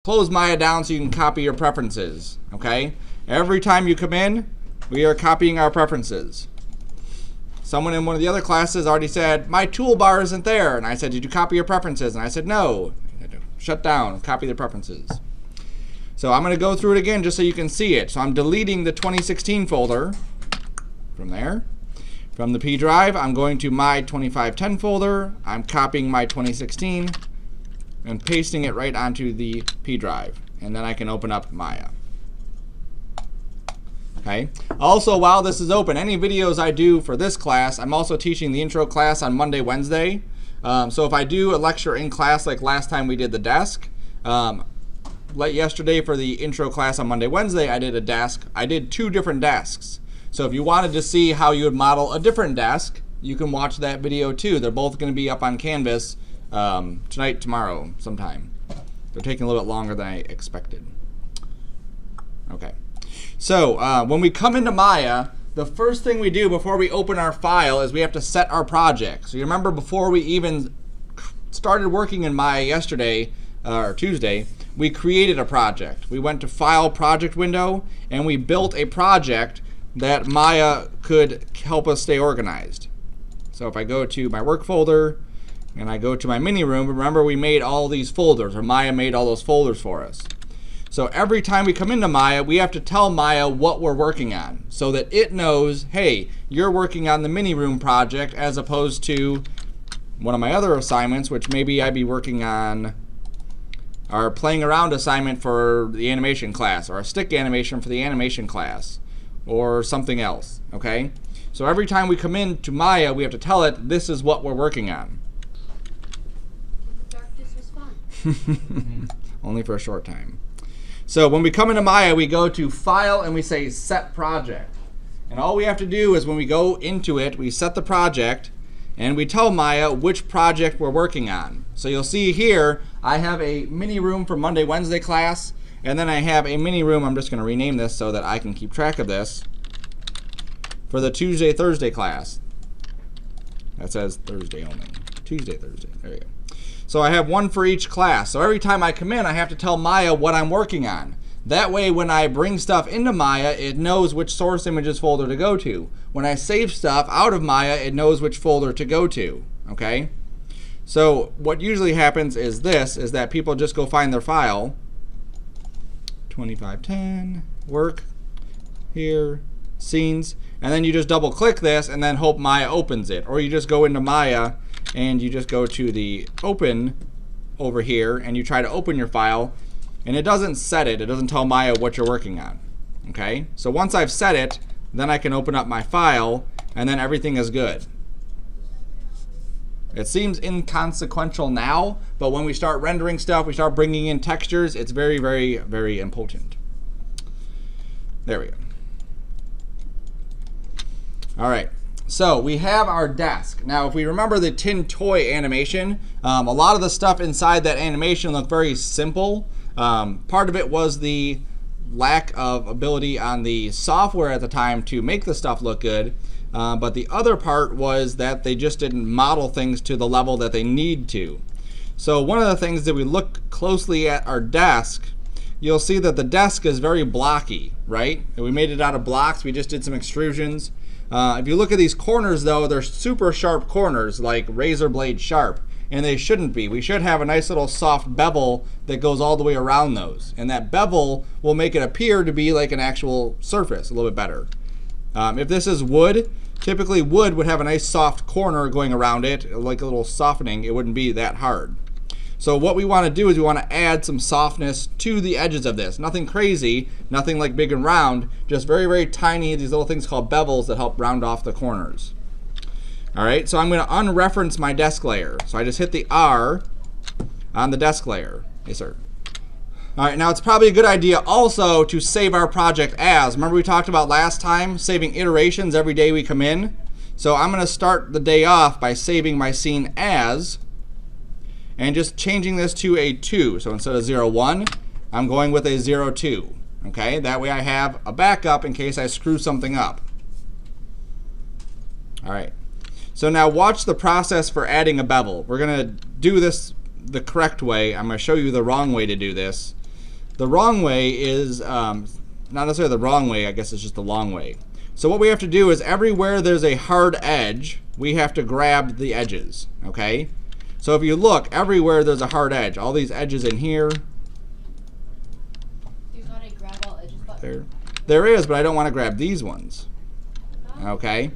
Close Maya down so you can copy your preferences, okay? Every time you come in, we are copying our preferences. Someone in one of the other classes already said, my toolbar isn't there. And I said, did you copy your preferences? And I said, no. Shut down, copy the preferences. So I'm going to go through it again just so you can see it. So I'm deleting the 2016 folder from there. From the P drive, I'm going to my 2510 folder. I'm copying my 2016 and pasting it right onto the P drive. And then I can open up Maya. Okay. Also, while this is open, any videos I do for this class, I'm also teaching the intro class on Monday, Wednesday. So if I do a lecture in class like last time we did the desk, like yesterday for the intro class on Monday, Wednesday, I did a desk. I did 2 different desks. So if you wanted to see how you would model a different desk, you can watch that video too. They're both going to be up on Canvas tonight, tomorrow, sometime. They're taking a little bit longer than I expected. Okay. So when we come into Maya, the first thing we do before we open our file is we have to set our project. So you remember before we even started working in Maya yesterday, or Tuesday, we created a project. We went to File, Project window, and we built a project that Maya could help us stay organized. So if I go to my work folder and I go to my mini room, remember we made all these folders, or Maya made all those folders for us. So every time we come into Maya, we have to tell Maya what we're working on so that it knows, hey, you're working on the mini room project as opposed to one of my other assignments, which maybe I'd be working on our playing around assignment for the animation class, or a stick animation for the animation class, or something else, okay? So every time we come into Maya, we have to tell it this is what we're working on. Darkness was fun. Only for a short time. So when we come into Maya, we go to File and we say Set Project. And all we have to do is when we go into it, we set the project and we tell Maya which project we're working on. So you'll see here, I have a mini room for Monday, Wednesday class, and then I have a mini room, I'm just going to rename this so that I can keep track of this, for the Tuesday, Thursday class. That says Thursday only. Tuesday, Thursday. There you go. So I have one for each class. So every time I come in, I have to tell Maya what I'm working on. That way, when I bring stuff into Maya, it knows which source images folder to go to. When I save stuff out of Maya, it knows which folder to go to. Okay? So what usually happens is this, is that people just go find their file. 2510, work, here, scenes, and then you just double click this and then hope Maya opens it. Or you just go into Maya and you just go to the open over here and you try to open your file, and it doesn't set it. It doesn't tell Maya what you're working on. Okay? So once I've set it, then I can open up my file and then everything is good. It seems inconsequential now, but when we start rendering stuff, we start bringing in textures, it's very, very, very important. There we go. All right. So we have our desk. Now, if we remember the tin toy animation, a lot of the stuff inside that animation looked very simple. Part of it was the lack of ability on the software at the time to make the stuff look good. But the other part was that they just didn't model things to the level that they need to. So one of the things that we look closely at our desk, you'll see that the desk is very blocky, right? And we made it out of blocks. We just did some extrusions. If you look at these corners, though, they're super sharp corners, like razor blade sharp, and they shouldn't be. We should have a nice little soft bevel that goes all the way around those, and that bevel will make it appear to be like an actual surface a little bit better. If this is wood, typically wood would have a nice soft corner going around it, like a little softening. It wouldn't be that hard. So what we want to do is we want to add some softness to the edges of this. Nothing crazy, nothing like big and round, just very, very tiny, these little things called bevels that help round off the corners. All right, so I'm going to unreference my desk layer. So I just hit the R on the desk layer. Yes, sir. All right, now it's probably a good idea also to save our project as. Remember we talked about last time, saving iterations every day we come in? So I'm going to start the day off by saving my scene as, and just changing this to a 2. So instead of 0, 1, I'm going with a 0, 2. Okay, that way I have a backup in case I screw something up. All right, so now watch the process for adding a bevel. We're going to do this the correct way. I'm going to show you the wrong way to do this. The wrong way is not necessarily the wrong way, I guess it's just the long way. So what we have to do is everywhere there's a hard edge, we have to grab the edges, okay? So if you look, everywhere there's a hard edge, all these edges in here. There's not a grab all edges button. There is, but I don't want to grab these ones, okay?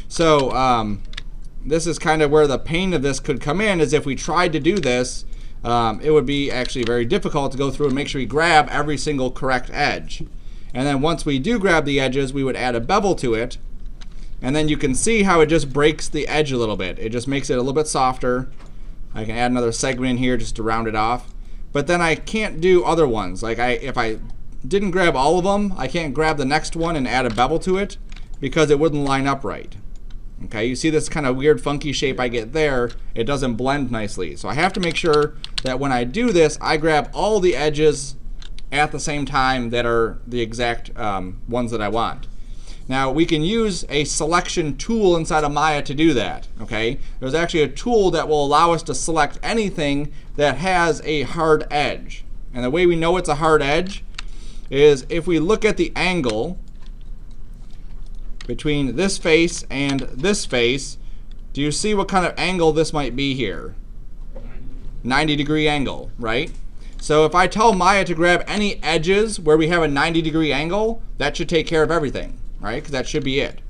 So this is kind of where the pain of this could come in, is if we tried to do this, it would be actually very difficult to go through and make sure we grab every single correct edge. And then once we do grab the edges, we would add a bevel to it. And then you can see how it just breaks the edge a little bit. It just makes it a little bit softer. I can add another segment in here just to round it off. But then I can't do other ones. Like if I didn't grab all of them, I can't grab the next one and add a bevel to it because it wouldn't line up right. Okay, you see this kind of weird funky shape I get there, it doesn't blend nicely. So I have to make sure that when I do this, I grab all the edges at the same time that are the exact ones that I want. Now we can use a selection tool inside of Maya to do that, okay? There's actually a tool that will allow us to select anything that has a hard edge. And the way we know it's a hard edge is if we look at the angle between this face and this face, do you see what kind of angle this might be here? 90-degree angle, right? So if I tell Maya to grab any edges where we have a 90-degree angle, that should take care of everything, right? Because that should be it.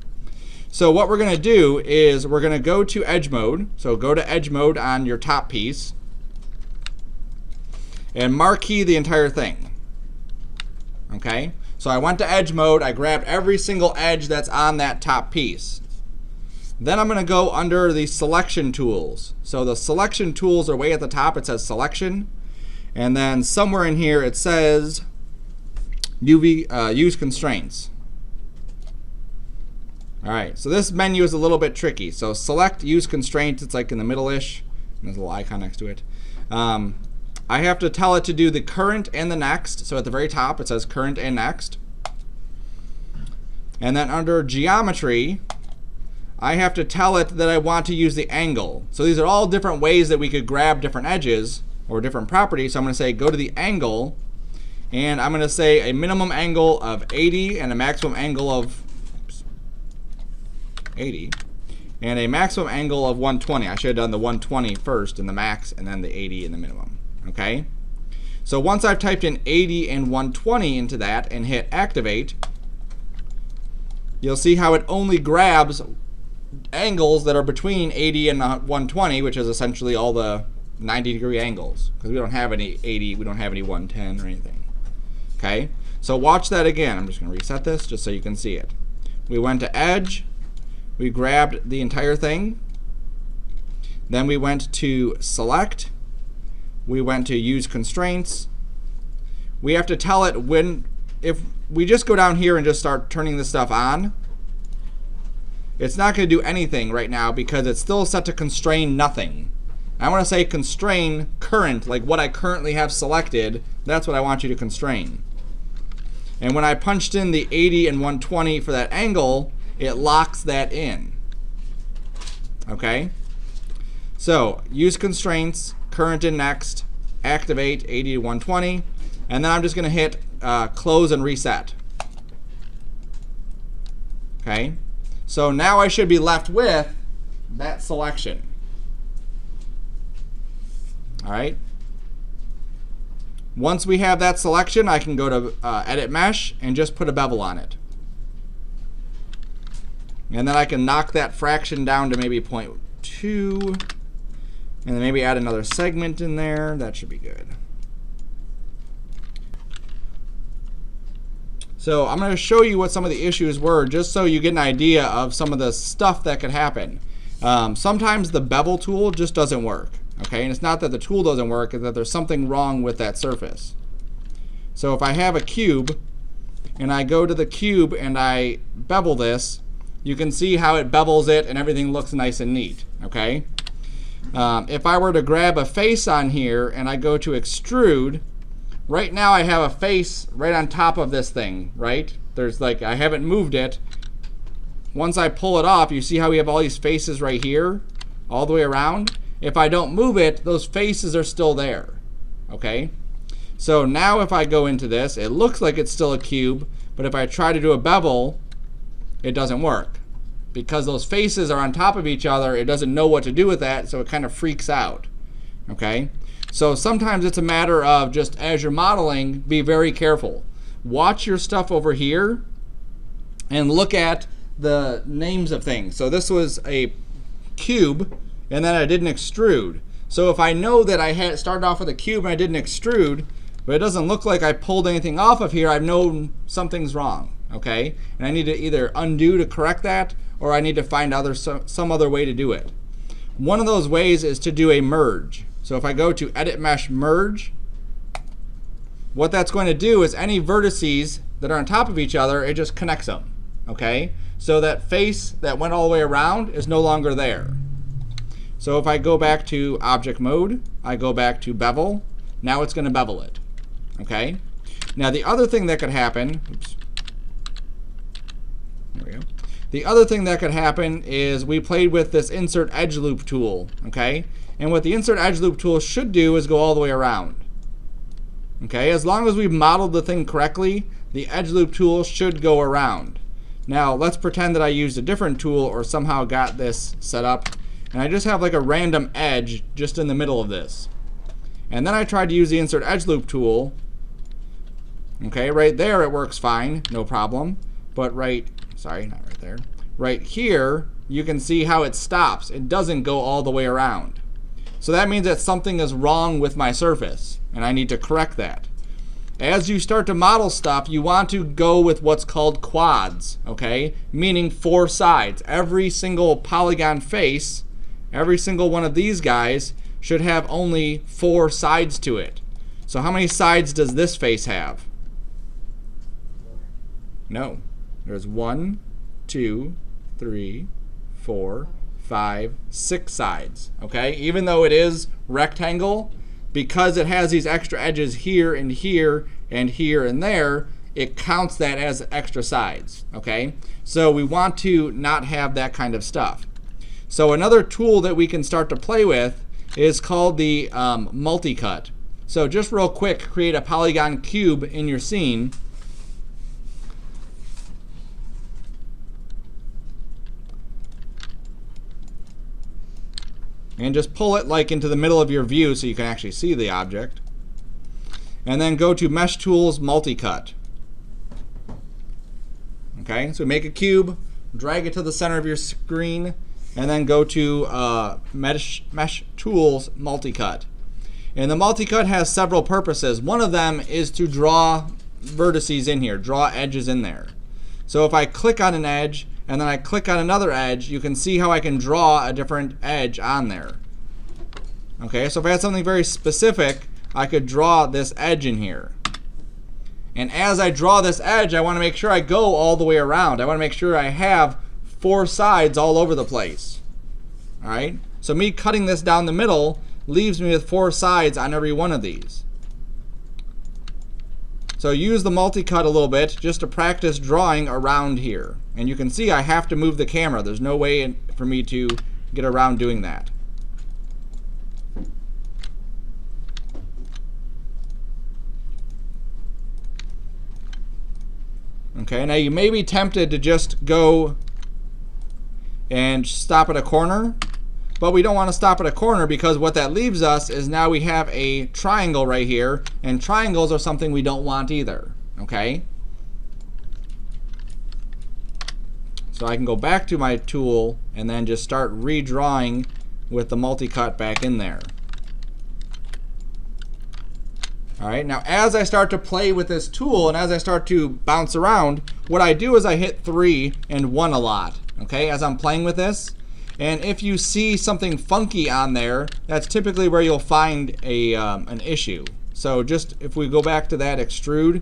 So what we're going to do is we're going to go to edge mode. So go to edge mode on your top piece and marquee the entire thing. Okay? So I went to edge mode. I grabbed every single edge that's on that top piece. Then I'm going to go under the selection tools. So the selection tools are way at the top. It says selection. And then somewhere in here it says use constraints. All right, so this menu is a little bit tricky. So select use constraints. It's like in the middle-ish. There's a little icon next to it. I have to tell it to do the current and the next. So at the very top it says current and next. And then under geometry, I have to tell it that I want to use the angle. So these are all different ways that we could grab different edges or different properties. So I'm going to say go to the angle, and I'm going to say a minimum angle of 80 and a maximum angle of 80 and a maximum angle of 120. I should have done the 120 first in the max and then the 80 in the minimum. Okay? So once I've typed in 80 and 120 into that and hit activate, you'll see how it only grabs angles that are between 80 and 120, which is essentially all the 90-degree angles, because we don't have any 80, we don't have any 110 or anything. Okay, so watch that again. I'm just going to reset this just so you can see it. We went to edge, we grabbed the entire thing, then we went to select, we went to use constraints. We have to tell it when, if we just go down here and just start turning this stuff on, it's not going to do anything right now because it's still set to constrain nothing. I want to say constrain current, like what I currently have selected. That's what I want you to constrain. And when I punched in the 80 and 120 for that angle, it locks that in. Okay? So use constraints, current and next, activate 80 to 120, and then I'm just going to hit close and reset. Okay? So now I should be left with that selection. All right. Once we have that selection, I can go to edit mesh and just put a bevel on it. And then I can knock that fraction down to maybe 0.2 and then maybe add another segment in there. That should be good. So I'm going to show you what some of the issues were just so you get an idea of some of the stuff that could happen. Sometimes the bevel tool just doesn't work. Okay, and it's not that the tool doesn't work, it's that there's something wrong with that surface. So if I have a cube and I go to the cube and I bevel this, you can see how it bevels it and everything looks nice and neat. Okay. If I were to grab a face on here and I go to extrude, right now I have a face right on top of this thing, right? There's like, I haven't moved it. Once I pull it off, you see how we have all these faces right here, all the way around? If I don't move it, those faces are still there, okay? So now if I go into this, it looks like it's still a cube, but if I try to do a bevel, it doesn't work. Because those faces are on top of each other, it doesn't know what to do with that, so it kind of freaks out. Okay? So sometimes it's a matter of just as you're modeling, be very careful. Watch your stuff over here and look at the names of things. So this was a cube, and then I did an extrude. So if I know that I had started off with a cube and I did an extrude, but it doesn't look like I pulled anything off of here, I've known something's wrong. Okay? And I need to either undo to correct that, or I need to find some other way to do it. One of those ways is to do a merge. So if I go to Edit Mesh Merge, what that's going to do is any vertices that are on top of each other, it just connects them. Okay? So that face that went all the way around is no longer there. So if I go back to Object Mode, I go back to Bevel, now it's going to bevel it. Okay? Now the other thing that could happen, oops. There we go. The other thing that could happen is we played with this Insert Edge Loop tool. Okay? And what the Insert Edge Loop tool should do is go all the way around. Okay? As long as we've modeled the thing correctly, the Edge Loop tool should go around. Now let's pretend that I used a different tool or somehow got this set up, and I just have like a random edge just in the middle of this. And then I tried to use the Insert Edge Loop tool. Okay, right there it works fine, no problem. But sorry, not right there. Right here, you can see how it stops. It doesn't go all the way around. So that means that something is wrong with my surface, and I need to correct that. As you start to model stuff, you want to go with what's called quads, okay? Meaning 4 sides. Every single polygon face, every single one of these guys should have only 4 sides to it. So how many sides does this face have? No. There's 1, 2, 3, 4, 5, 6 sides, okay? Even though it is rectangle, because it has these extra edges here and here and here and there, it counts that as extra sides, okay? So we want to not have that kind of stuff. So another tool that we can start to play with is called the multi-cut. So just real quick, create a polygon cube in your scene. And just pull it like into the middle of your view so you can actually see the object. And then go to Mesh Tools, Multi-Cut. Okay, so make a cube, drag it to the center of your screen, and then go to Mesh Tools, Multi-Cut. And the multi-cut has several purposes. One of them is to draw vertices in here, draw edges in there. So if I click on an edge, and then I click on another edge, you can see how I can draw a different edge on there. Okay, so if I had something very specific, I could draw this edge in here. And as I draw this edge, I want to make sure I go all the way around. I want to make sure I have 4 sides all over the place. All right, so me cutting this down the middle leaves me with 4 sides on every one of these. So use the multi-cut a little bit just to practice drawing around here. And you can see I have to move the camera. There's no way for me to get around doing that. Okay, now you may be tempted to just go and stop at a corner, but we don't want to stop at a corner because what that leaves us is now we have a triangle right here, and triangles are something we don't want either. Okay? So I can go back to my tool and then just start redrawing with the multi-cut back in there. All right, now as I start to play with this tool and as I start to bounce around, what I do is I hit 3 and 1 a lot, okay, as I'm playing with this. And if you see something funky on there, that's typically where you'll find an issue. So just if we go back to that extrude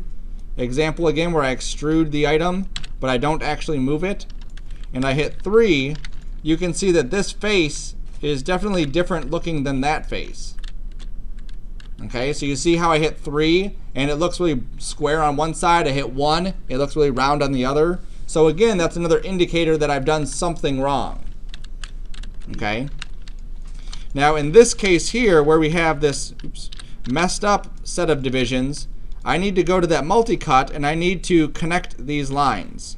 example again, where I extrude the item, but I don't actually move it, and I hit 3, you can see that this face is definitely different looking than that face. Okay, so you see how I hit 3 and it looks really square on one side. I hit 1, it looks really round on the other. So again, that's another indicator that I've done something wrong. Okay. Now in this case here, where we have this messed up set of divisions, I need to go to that multi-cut and I need to connect these lines.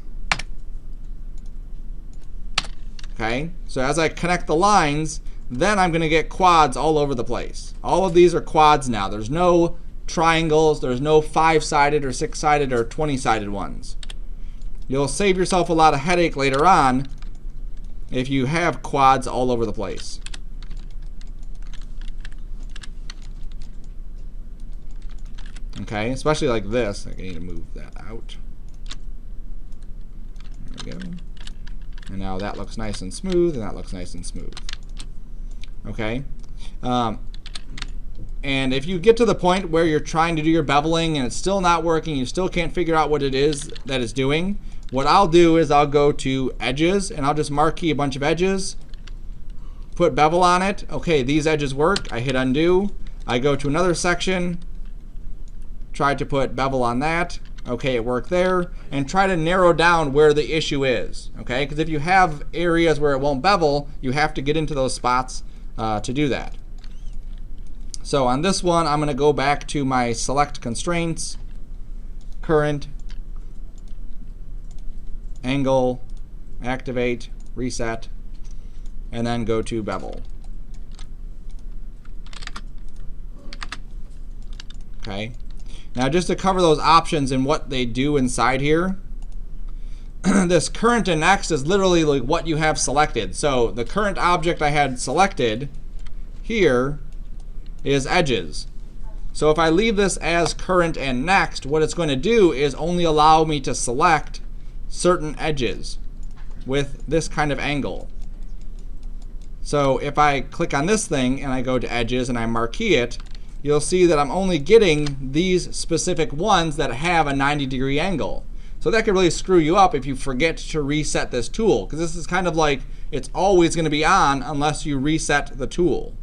Okay, so as I connect the lines, then I'm going to get quads all over the place. All of these are quads now. There's no triangles, there's no 5-sided or 6-sided or 20-sided ones. You'll save yourself a lot of headache later on if you have quads all over the place. Okay, especially like this. I need to move that out. There we go. And now that looks nice and smooth, and that looks nice and smooth. Okay. And if you get to the point where you're trying to do your beveling and it's still not working, you still can't figure out what it is that it's doing, what I'll do is I'll go to edges and I'll just marquee a bunch of edges, put bevel on it. Okay, these edges work. I hit undo. I go to another section, try to put bevel on that. Okay, it worked there. And try to narrow down where the issue is. Okay, because if you have areas where it won't bevel, you have to get into those spots to do that. So on this one, I'm going to go back to my select constraints, current, angle, activate, reset, and then go to bevel. Okay. Now just to cover those options and what they do inside here, this current and next is literally like what you have selected. So the current object I had selected here is edges. So if I leave this as current and next, what it's going to do is only allow me to select certain edges with this kind of angle. So if I click on this thing and I go to edges and I marquee it, you'll see that I'm only getting these specific ones that have a 90-degree angle. So that could really screw you up if you forget to reset this tool, because this is kind of like it's always going to be on unless you reset the tool.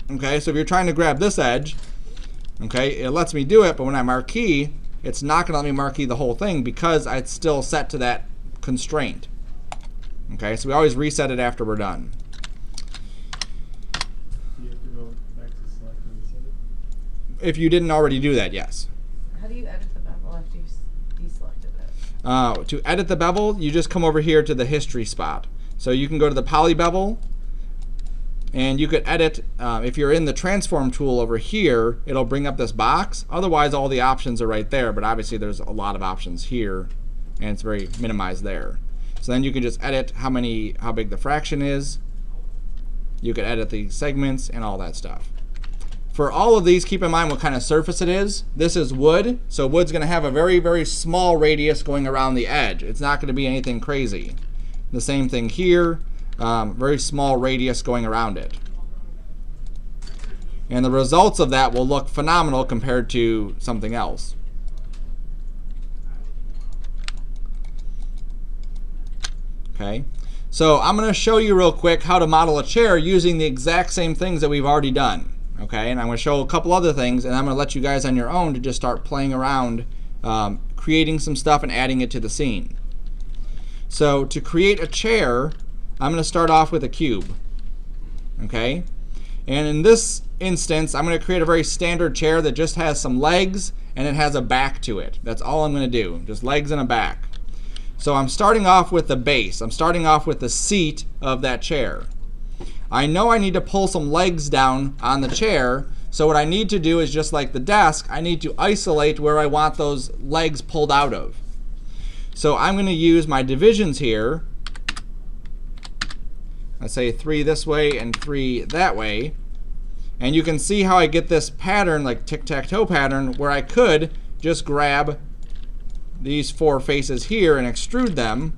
Okay, so if you're trying to grab this edge, okay, it lets me do it, but when I marquee, it's not going to let me marquee the whole thing because it's still set to that constraint. Okay, so we always reset it after we're done. You have to go back to select and reset it? If you didn't already do that, yes. How do you edit the bevel after you deselected it? To edit the bevel, you just come over here to the history spot. So you can go to the poly bevel, and you could edit. If you're in the transform tool over here, it'll bring up this box. Otherwise, all the options are right there, but obviously there's a lot of options here, and it's very minimized there. So then you can just edit how big the fraction is. You could edit the segments and all that stuff. For all of these, keep in mind what kind of surface it is. This is wood, so wood's going to have a very, very small radius going around the edge. It's not going to be anything crazy. The same thing here, very small radius going around it. And the results of that will look phenomenal compared to something else. Okay, so I'm going to show you real quick how to model a chair using the exact same things that we've already done. Okay, and I'm going to show a couple other things, and I'm going to let you guys on your own to just start playing around, creating some stuff and adding it to the scene. So to create a chair, I'm going to start off with a cube. Okay, and in this instance, I'm going to create a very standard chair that just has some legs and it has a back to it. That's all I'm going to do, just legs and a back. So I'm starting off with the base. I'm starting off with the seat of that chair. I know I need to pull some legs down on the chair, so what I need to do is just like the desk, I need to isolate where I want those legs pulled out of. So I'm going to use my divisions here. Let's say 3 this way and 3 that way. And you can see how I get this pattern, like tic-tac-toe pattern, where I could just grab these 4 faces here and extrude them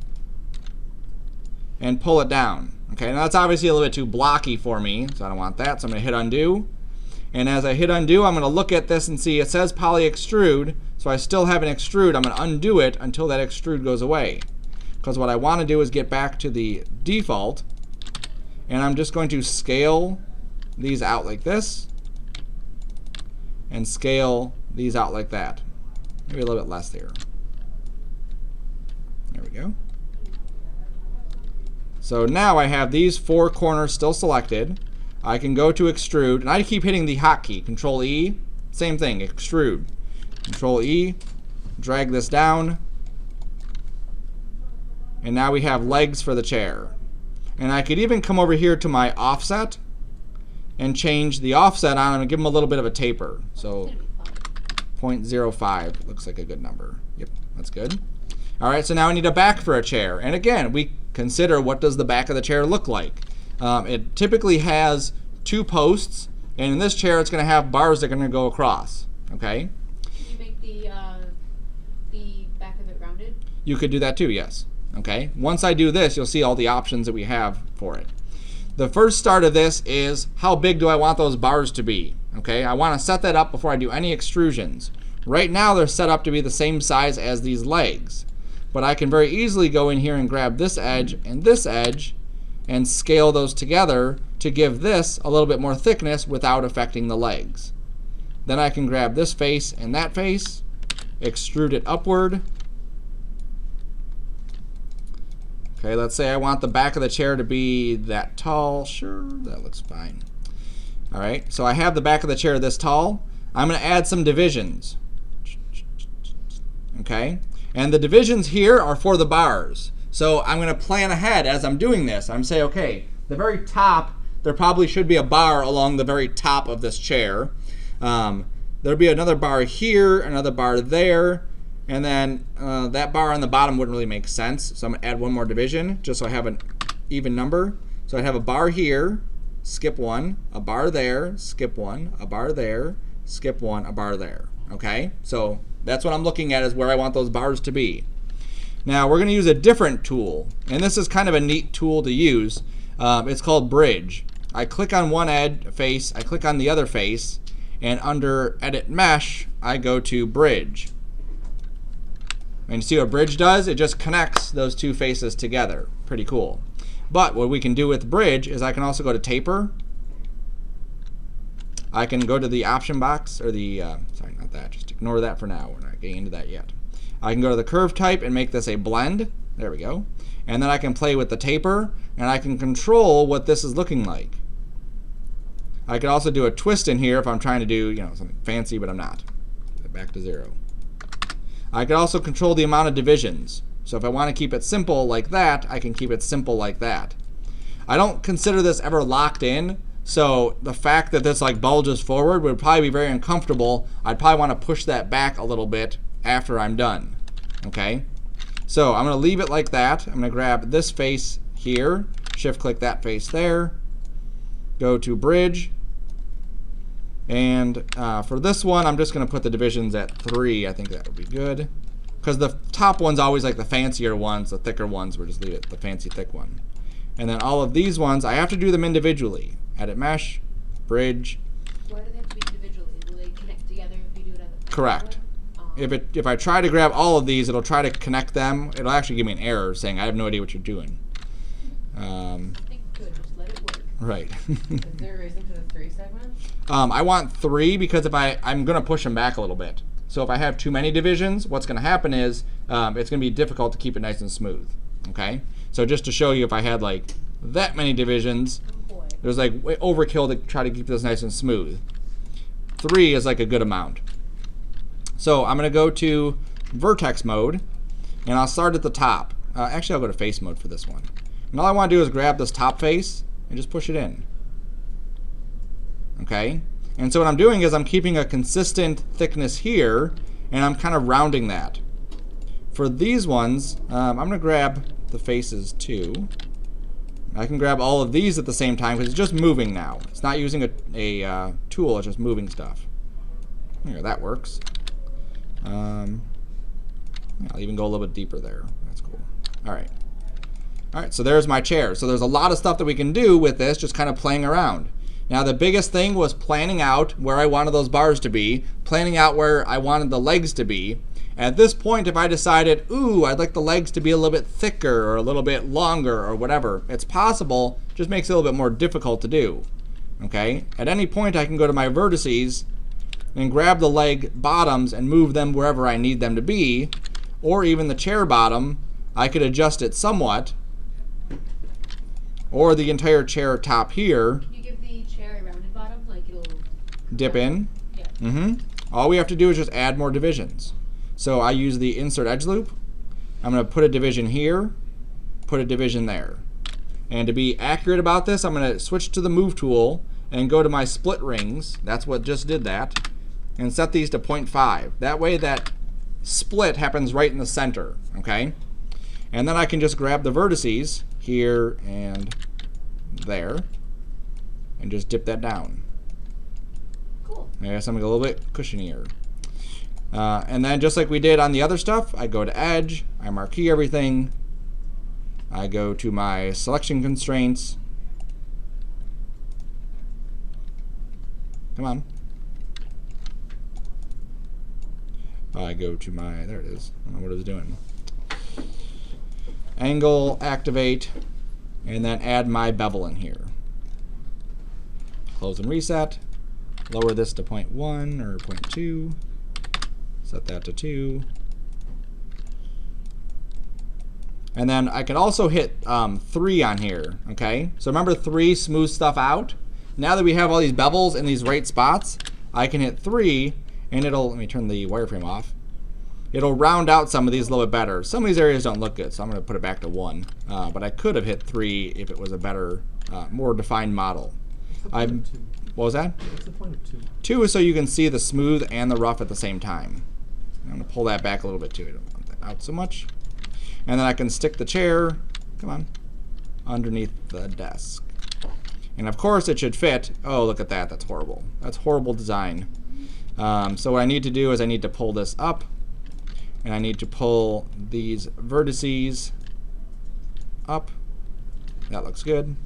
and pull it down. Okay, now that's obviously a little bit too blocky for me, so I don't want that. So I'm going to hit undo. And as I hit undo, I'm going to look at this and see it says poly extrude, so I still have an extrude. I'm going to undo it until that extrude goes away. Because what I want to do is get back to the default, and I'm just going to scale these out like this and scale these out like that. Maybe a little bit less there. There we go. So now I have these 4 corners still selected. I can go to extrude, and I keep hitting the hotkey, Control E, same thing, extrude. Control E, drag this down, and now we have legs for the chair. And I could even come over here to my offset and change the offset on them and give them a little bit of a taper. So 0.05 looks like a good number. Yep, that's good. All right, so now I need a back for a chair. And again, we consider what does the back of the chair look like. It typically has 2 posts, and in this chair it's going to have bars that are going to go across. Okay? Can you make the back of it rounded? You could do that too, yes. Okay? Once I do this, you'll see all the options that we have for it. The first start of this is how big do I want those bars to be? Okay? I want to set that up before I do any extrusions. Right now they're set up to be the same size as these legs. But I can very easily go in here and grab this edge and scale those together to give this a little bit more thickness without affecting the legs. Then I can grab this face and that face, extrude it upward. Okay, let's say I want the back of the chair to be that tall. Sure, that looks fine. All right, so I have the back of the chair this tall. I'm going to add some divisions. Okay, and the divisions here are for the bars. So I'm going to plan ahead as I'm doing this. I'm saying, okay, the very top, there probably should be a bar along the very top of this chair. There'll be another bar here, another bar there, and then that bar on the bottom wouldn't really make sense. So I'm going to add one more division just so I have an even number. So I'd have a bar here, skip one, a bar there, skip one, a bar there, skip one, a bar there. Okay, so that's what I'm looking at is where I want those bars to be. Now we're going to use a different tool, and this is kind of a neat tool to use. It's called Bridge. I click on one face, I click on the other face, and under Edit Mesh, I go to Bridge. And you see what Bridge does? It just connects those 2 faces together. Pretty cool. But what we can do with Bridge is I can also go to Taper. I can go to the option box, or the, sorry, not that, just ignore that for now. We're not getting into that yet. I can go to the curve type and make this a blend. There we go. And then I can play with the taper, and I can control what this is looking like. I could also do a twist in here if I'm trying to do, something fancy, but I'm not. Back to 0. I could also control the amount of divisions. So if I want to keep it simple like that, I can keep it simple like that. I don't consider this ever locked in. So the fact that this like bulges forward would probably be very uncomfortable. I'd probably want to push that back a little bit after I'm done. Okay? So I'm going to leave it like that. I'm going to grab this face here, shift click that face there, go to Bridge, and for this one I'm just going to put the divisions at 3. I think that would be good. Because the top one's always like the fancier ones, the thicker ones, we'll just leave it the fancy thick one. And then all of these ones, I have to do them individually. Edit Mesh, Bridge. Why do they have to be individually? Will they connect together if you do it at the Correct. If I try to grab all of these, it'll try to connect them. It'll actually give me an error saying I have no idea what you're doing. I think good, just let it work. Right. Is there a reason for the 3 segments? I want 3 because if I'm going to push them back a little bit. So if I have too many divisions, what's going to happen is it's going to be difficult to keep it nice and smooth. Okay. So just to show you, if I had like that many divisions, it was like overkill to try to keep this nice and smooth. 3 is like a good amount. So I'm going to go to vertex mode, and I'll start at the top. Actually, I'll go to face mode for this one. And all I want to do is grab this top face and just push it in. Okay? And so what I'm doing is I'm keeping a consistent thickness here, and I'm kind of rounding that. For these ones, I'm going to grab the faces too. I can grab all of these at the same time because it's just moving now. It's not using a tool, it's just moving stuff. There, that works. I'll even go a little bit deeper there. That's cool. All right. All right, so there's my chair. So there's a lot of stuff that we can do with this, just kind of playing around. Now the biggest thing was planning out where I wanted those bars to be, planning out where I wanted the legs to be. At this point, if I decided, ooh, I'd like the legs to be a little bit thicker or a little bit longer or whatever, it's possible, just makes it a little bit more difficult to do. Okay? At any point, I can go to my vertices and grab the leg bottoms and move them wherever I need them to be, or even the chair bottom, I could adjust it somewhat, or the entire chair top here. Can you give the dip in. Yeah. All we have to do is just add more divisions. So I use the insert edge loop. I'm going to put a division here, put a division there. And to be accurate about this, I'm going to switch to the move tool and go to my split rings. That's what just did that. And set these to 0.5. That way that split happens right in the center, okay? And then I can just grab the vertices here and there and just dip that down. Cool. I got something a little bit cushionier. And then just like we did on the other stuff, I go to edge, I marquee everything, I go to my selection constraints. Come on. I go to my, there it is. I don't know what it was doing. Angle, activate, and then add my bevel in here. Close and reset. Lower this to 0.1 or 0.2. Set that to 2. And then I can also hit 3 on here, okay? So remember 3 smooths stuff out? Now that we have all these bevels in these right spots, I can hit 3 and it'll, let me turn the wireframe off. It'll round out some of these a little bit better. Some of these areas don't look good, so I'm gonna put it back to 1. But I could have hit 3 if it was a better, more defined model. What was that? What's the point of 2? 2 is so you can see the smooth and the rough at the same time. I'm gonna pull that back a little bit too. I don't want that out so much. And then I can stick the chair, come on, underneath the desk. And of course it should fit. Oh, look at that, that's horrible. That's horrible design. So what I need to do is I need to pull this up, and I need to pull these vertices up. That looks good.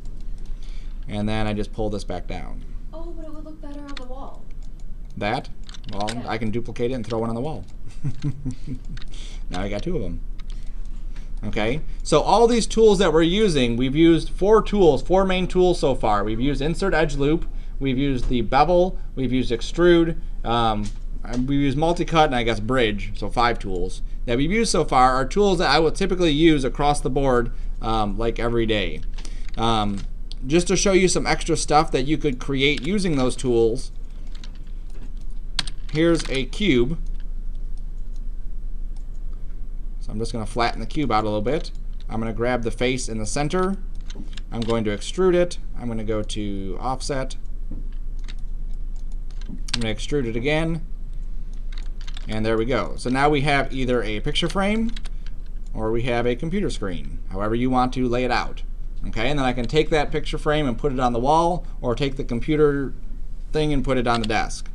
And then I just pull this back down. Oh, but it would look better on the wall. That? Well, Yeah. I can duplicate it and throw one on the wall. Now I got 2 of them. Okay, so all these tools that we're using, we've used 4 tools, 4 main tools so far. We've used insert edge loop, we've used the bevel, we've used extrude, we've used multi-cut, and I guess bridge, so 5 tools that we've used so far are tools that I will typically use across the board like every day. Just to show you some extra stuff that you could create using those tools, here's a cube. So I'm just going to flatten the cube out a little bit. I'm going to grab the face in the center. I'm going to extrude it. I'm going to go to offset. I'm going to extrude it again. And there we go. So now we have either a picture frame or we have a computer screen, however you want to lay it out. Okay, and then I can take that picture frame and put it on the wall, or take the computer thing and put it on the desk.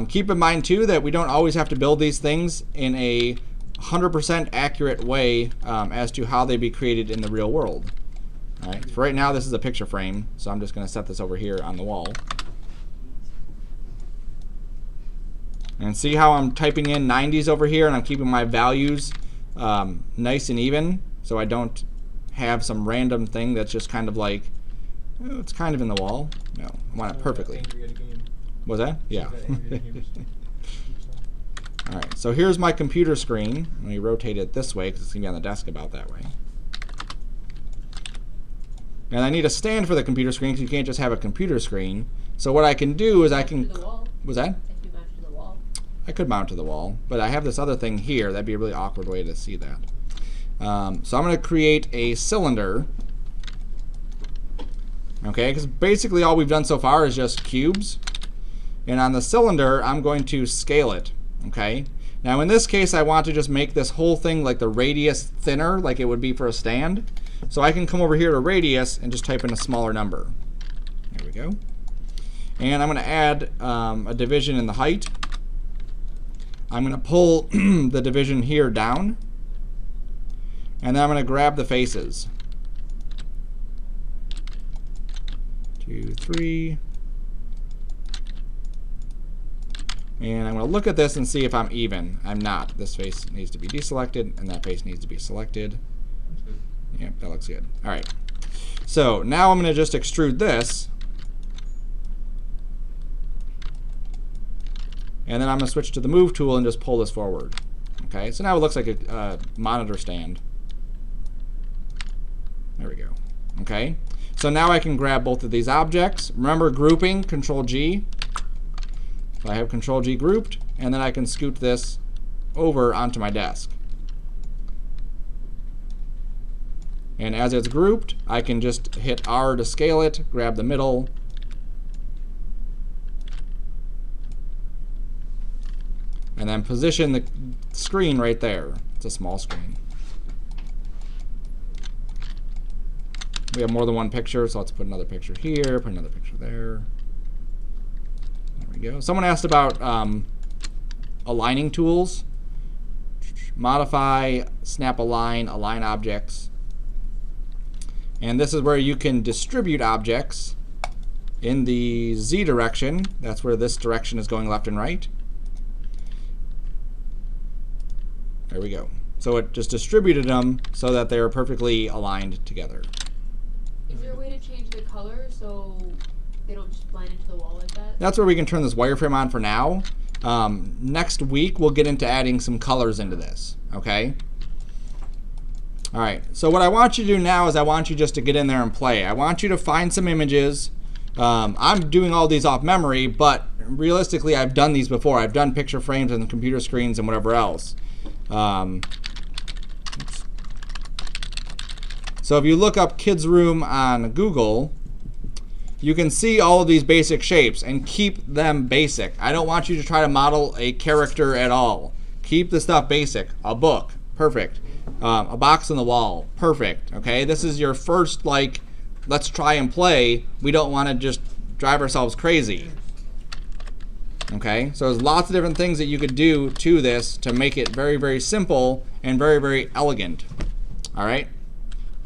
Keep in mind too that we don't always have to build these things in a 100% accurate way as to how they be created in the real world. All right, for right now this is a picture frame, so I'm just going to set this over here on the wall. And see how I'm typing in 90s over here, and I'm keeping my values nice and even, so I don't have some random thing that's just kind of like, oh, it's kind of in the wall. No, I want it perfectly. Was that? Yeah. All right, so here's my computer screen. Let me rotate it this way because it's going to be on the desk about that way. And I need a stand for the computer screen because you can't just have a computer screen. So what I can do is I can... To the wall. Was that? If you mount it to the wall. I could mount to the wall, but I have this other thing here. That'd be a really awkward way to see that. So I'm going to create a cylinder. Okay, because basically all we've done so far is just cubes. And on the cylinder, I'm going to scale it. Okay. Now in this case, I want to just make this whole thing like the radius thinner, like it would be for a stand. So I can come over here to radius and just type in a smaller number. There we go. And I'm going to add a division in the height. I'm going to pull the division here down. And then I'm going to grab the faces. 2, 3. And I'm going to look at this and see if I'm even. I'm not. This face needs to be deselected, and that face needs to be selected. Yep, that looks good. All right. So now I'm going to just extrude this. And then I'm going to switch to the move tool and just pull this forward. Okay, so now it looks like a monitor stand. There we go. Okay, so now I can grab both of these objects. Remember grouping, Control G. So I have Control G grouped, and then I can scoot this over onto my desk. And as it's grouped, I can just hit R to scale it, grab the middle, and then position the screen right there. It's a small screen. We have more than one picture, so let's put another picture here, put another picture there. There we go. Someone asked about aligning tools. Modify, snap align, align objects. And this is where you can distribute objects in the Z direction. That's where this direction is going left and right. There we go. So it just distributed them so that they are perfectly aligned together. Is there a way to change the color so they don't just blend into the wall like that? That's where we can turn this wireframe on for now. Next week, we'll get into adding some colors into this, okay? All right, so what I want you to do now is I want you just to get in there and play. I want you to find some images. I'm doing all these off memory, but realistically, I've done these before. I've done picture frames and computer screens and whatever else. So if you look up kids room on Google, you can see all of these basic shapes and keep them basic. I don't want you to try to model a character at all. Keep the stuff basic. A book, perfect. A box on the wall, perfect. Okay, this is your first, like, let's try and play. We don't want to just drive ourselves crazy. Okay, so there's lots of different things that you could do to this to make it very, very simple and very, very elegant. All right.